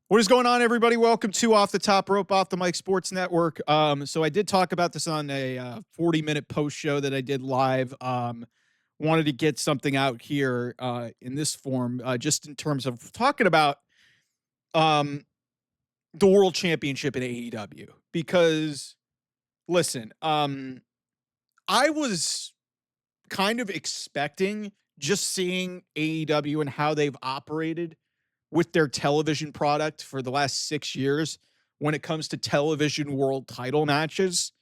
What is going on, everybody? Welcome to Off the Top Rope, Off the Mic Sports Network. So I did talk about this on a 40-minute post show that I did live. Wanted to get something out here in this form, just in terms of talking about the World Championship in AEW. Because, listen, I was kind of expecting just seeing AEW and how they've operated with their television product for the last 6 years when it comes to television world title matches.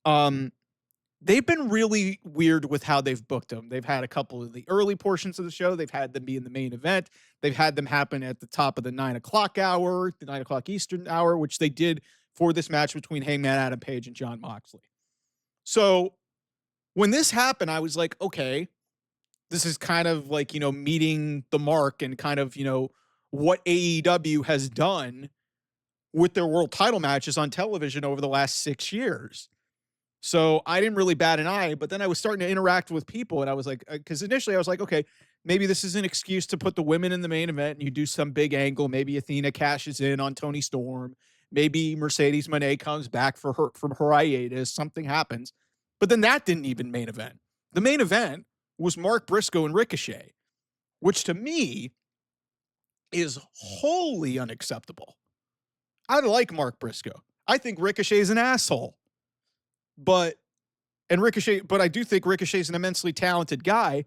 They've been really weird with how they've booked them. They've had a couple of the early portions of the show. They've had them be in the main event. They've had them happen at the top of the 9 o'clock hour, the 9 o'clock Eastern hour, which they did for this match between Hangman Adam Page and Jon Moxley. So when this happened, I was like, okay, this is kind of like, meeting the mark and kind of, what AEW has done with their world title matches on television over the last 6 years. So I didn't really bat an eye, but then I was starting to interact with people and I was like, because initially I was like, okay, maybe this is an excuse to put the women in the main event and you do some big angle. Maybe Athena cashes in on Toni Storm. Maybe Mercedes Moné comes back from her hiatus. Something happens. But then that didn't even main event. The main event was Mark Briscoe and Ricochet, which to me is wholly unacceptable. I like Mark Briscoe. I think Ricochet is an asshole. But I do think Ricochet is an immensely talented guy,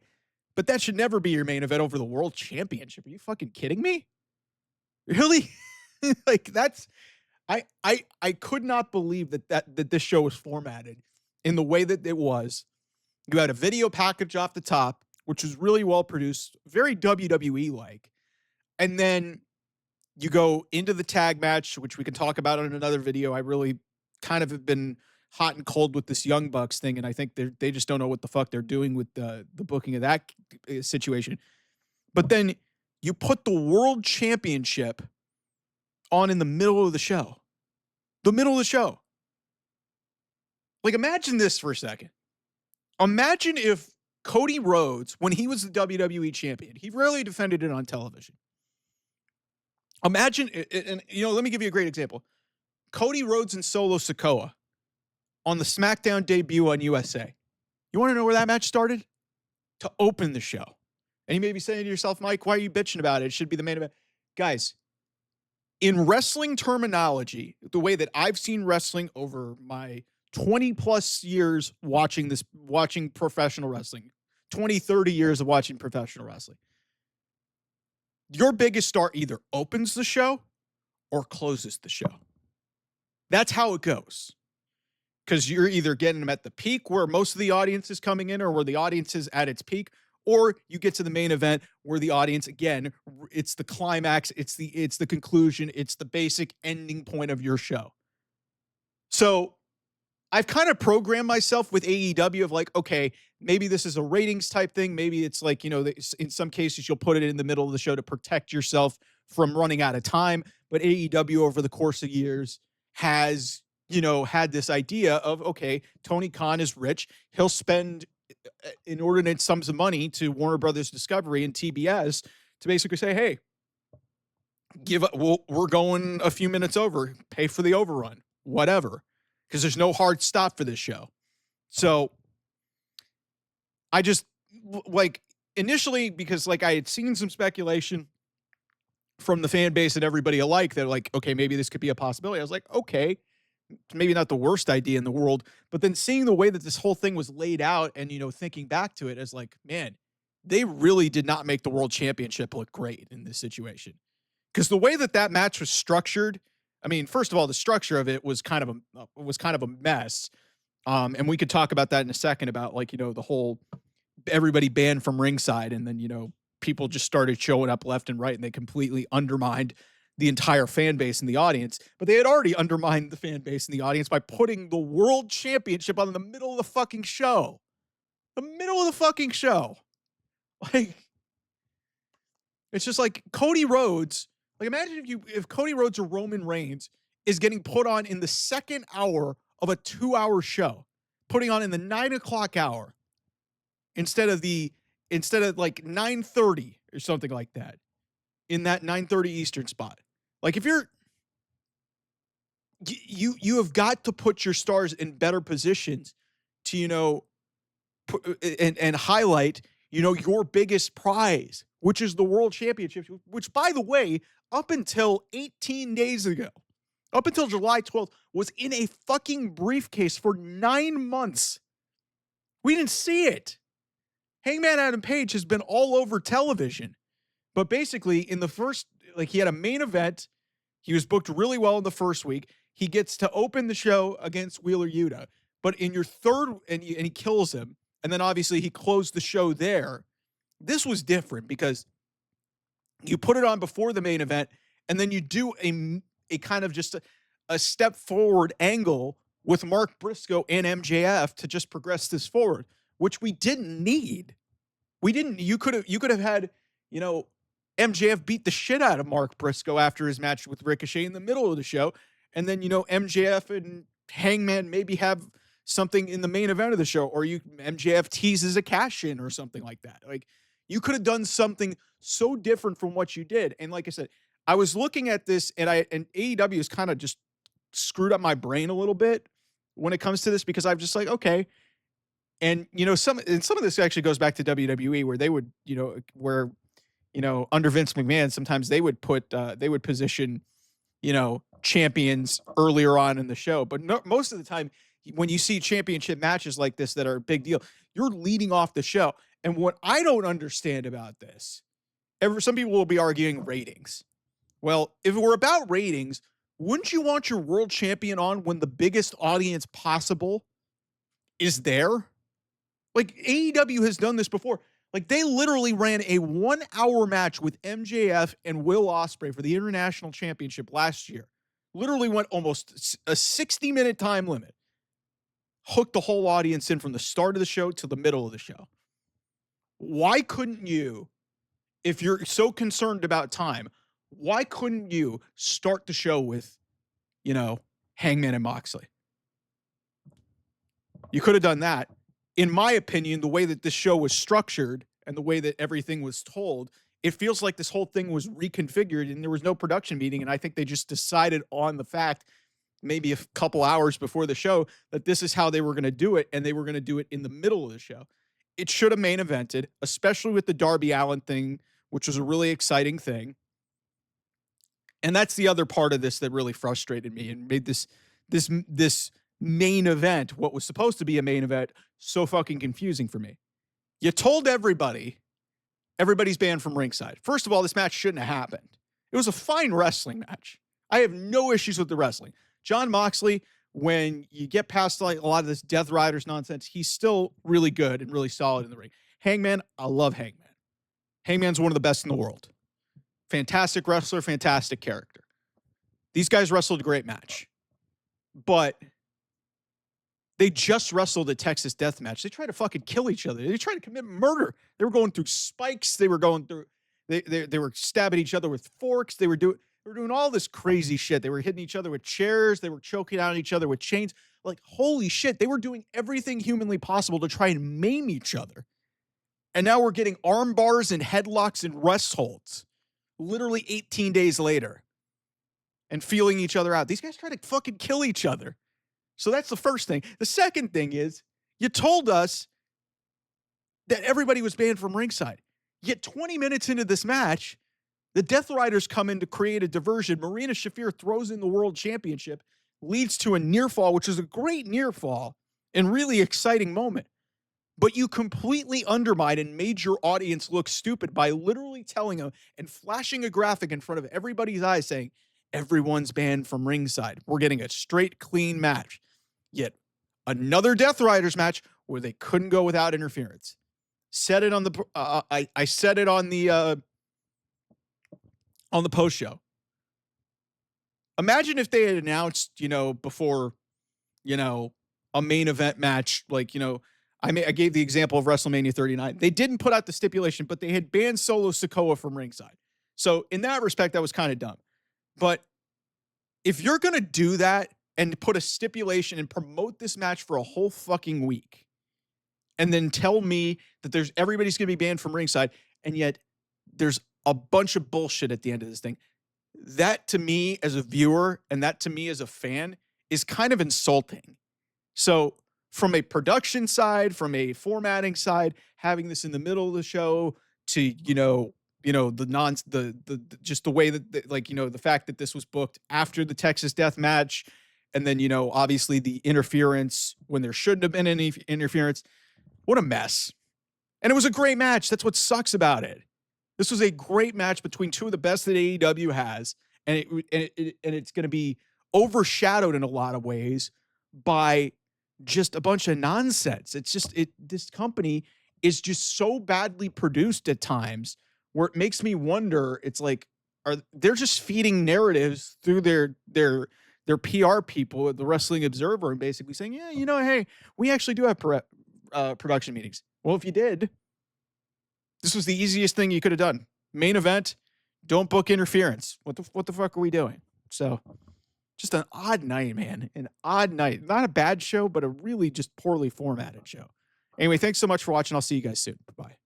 but that should never be your main event over the World Championship. Are you fucking kidding me? Really? Like I could not believe that this show was formatted in the way that it was. You had a video package off the top, which was really well produced, very WWE-like. And then you go into the tag match, which we can talk about in another video. I really kind of have been hot and cold with this Young Bucks thing, and I think they just don't know what the fuck they're doing with the booking of that situation. But then you put the World Championship on in the middle of the show. The middle of the show. Like, imagine this for a second. Imagine if Cody Rhodes, when he was the WWE champion, he rarely defended it on television. Imagine, and let me give you a great example. Cody Rhodes and Solo Sikoa on the SmackDown debut on USA. You want to know where that match started? To open the show. And you may be saying to yourself, Mike, why are you bitching about it? It should be the main event. Guys, in wrestling terminology, the way that I've seen wrestling over my 20 plus years watching professional wrestling, 20, 30 years of watching professional wrestling, your biggest star either opens the show or closes the show. That's how it goes. Because you're either getting them at the peak where most of the audience is coming in or where the audience is at its peak, or you get to the main event where the audience, again, it's the climax, it's the conclusion, it's the basic ending point of your show. So I've kind of programmed myself with AEW of like, okay, maybe this is a ratings type thing. Maybe it's like, in some cases you'll put it in the middle of the show to protect yourself from running out of time. But AEW over the course of years has, had this idea of, okay, Tony Khan is rich. He'll spend inordinate sums of money to Warner Brothers Discovery and TBS to basically say, hey, we're going a few minutes over, pay for the overrun, whatever. Because there's no hard stop for this show. So I just, initially, because I had seen some speculation from the fan base and everybody alike that okay, maybe this could be a possibility. I was like, okay, maybe not the worst idea in the world. But then seeing the way that this whole thing was laid out and, thinking back to it as man, they really did not make the World Championship look great in this situation. Because the way that match was structured, I mean, first of all, the structure of it was kind of a mess. And we could talk about that in a second about the whole everybody banned from ringside. And then, people just started showing up left and right and they completely undermined the entire fan base and the audience. But they had already undermined the fan base and the audience by putting the World Championship on in the middle of the fucking show. The middle of the fucking show. It's just Cody Rhodes. Imagine if Cody Rhodes or Roman Reigns is getting put on in the second hour of a 2-hour show, putting on in the 9 o'clock hour instead of 9:30 or something like that, in that 9:30 Eastern spot. Like if you have got to put your stars in better positions to and highlight your biggest prize, which is the world championship, which by the way, up until 18 days ago, up until July 12th, was in a fucking briefcase for 9 months. We didn't see it. Hangman Adam Page has been all over television, but basically in the first, like, he had a main event. He was booked really well in the first week. He gets to open the show against Wheeler Yuta, but in your third, and he kills him. And then obviously he closed the show there. This was different because you put it on before the main event, and then you do a kind of just a step forward angle with Mark Briscoe and MJF to just progress this forward, which we didn't need. You could have had, MJF beat the shit out of Mark Briscoe after his match with Ricochet in the middle of the show. And then, MJF and Hangman maybe have something in the main event of the show, or MJF teases a cash in or something like that. Like, you could have done something so different from what you did. And like I said, I was looking at this and AEW has kind of just screwed up my brain a little bit when it comes to this, because I'm just like, okay. And, some of this actually goes back to WWE, where they would, under Vince McMahon, sometimes they would position, champions earlier on in the show. But most of the time, when you see championship matches like this that are a big deal, you're leading off the show. And what I don't understand about this, some people will be arguing ratings. Well, if it were about ratings, wouldn't you want your world champion on when the biggest audience possible is there? Like, AEW has done this before. Like, they literally ran a 1-hour match with MJF and Will Ospreay for the International Championship last year. Literally went almost a 60-minute time limit. Hooked the whole audience in from the start of the show to the middle of the show. Why couldn't you, if you're so concerned about time, why couldn't you start the show with, Hangman and Moxley? You could have done that. In my opinion, the way that this show was structured and the way that everything was told, it feels like this whole thing was reconfigured and there was no production meeting. And I think they just decided on the fact, maybe a couple hours before the show, that this is how they were going to do it. And they were going to do it in the middle of the show. It should have main evented, especially with the Darby Allin thing, which was a really exciting thing. And that's the other part of this that really frustrated me and made this main event, what was supposed to be a main event, so fucking confusing for me. You told everybody's banned from ringside. First of all, this match shouldn't have happened. It was a fine wrestling match. I have no issues with the wrestling. Jon Moxley, when you get past like a lot of this Death Riders nonsense, he's still really good and really solid in the ring. Hangman, I love Hangman. Hangman's one of the best in the world. Fantastic wrestler, fantastic character. These guys wrestled a great match. But they just wrestled a Texas death match. They tried to fucking kill each other. They tried to commit murder. They were going through spikes. They were stabbing each other with forks. They were doing all this crazy shit. They were hitting each other with chairs. They were choking out each other with chains. Like, holy shit. They were doing everything humanly possible to try and maim each other. And now we're getting arm bars and headlocks and rest holds literally 18 days later and feeling each other out. These guys try to fucking kill each other. So that's the first thing. The second thing is, you told us that everybody was banned from ringside. Yet 20 minutes into this match, the Death Riders come in to create a diversion. Marina Shafir throws in the world championship, leads to a near fall, which is a great near fall and really exciting moment. But you completely undermined and made your audience look stupid by literally telling them and flashing a graphic in front of everybody's eyes saying, everyone's banned from ringside. We're getting a straight, clean match. Yet another Death Riders match where they couldn't go without interference. Said it on the I said it on the post show. Imagine if they had announced, before, a main event match, like, I gave the example of WrestleMania 39. They didn't put out the stipulation, but they had banned Solo Sikoa from ringside. So in that respect, that was kind of dumb. But if you're going to do that and put a stipulation and promote this match for a whole fucking week, and then tell me that everybody's going to be banned from ringside, and yet there's a bunch of bullshit at the end of this thing, That to me as a viewer and that to me as a fan is kind of insulting. So, from a production side, from a formatting side, having this in the middle of the show to, the non just the way that like, the fact that this was booked after the Texas death match and then, obviously the interference when there shouldn't have been any interference. What a mess. And it was a great match. That's what sucks about it. This was a great match between two of the best that AEW has, and it's going to be overshadowed in a lot of ways by just a bunch of nonsense. It's just this company is just so badly produced at times where it makes me wonder. It's like they're just feeding narratives through their PR people at the Wrestling Observer and basically saying, yeah, hey, we actually do have production meetings. Well, if you did, this was the easiest thing you could have done. Main event, don't book interference. What the fuck are we doing? So, just an odd night, man. An odd night. Not a bad show, but a really just poorly formatted show. Anyway, thanks so much for watching. I'll see you guys soon. Bye-bye.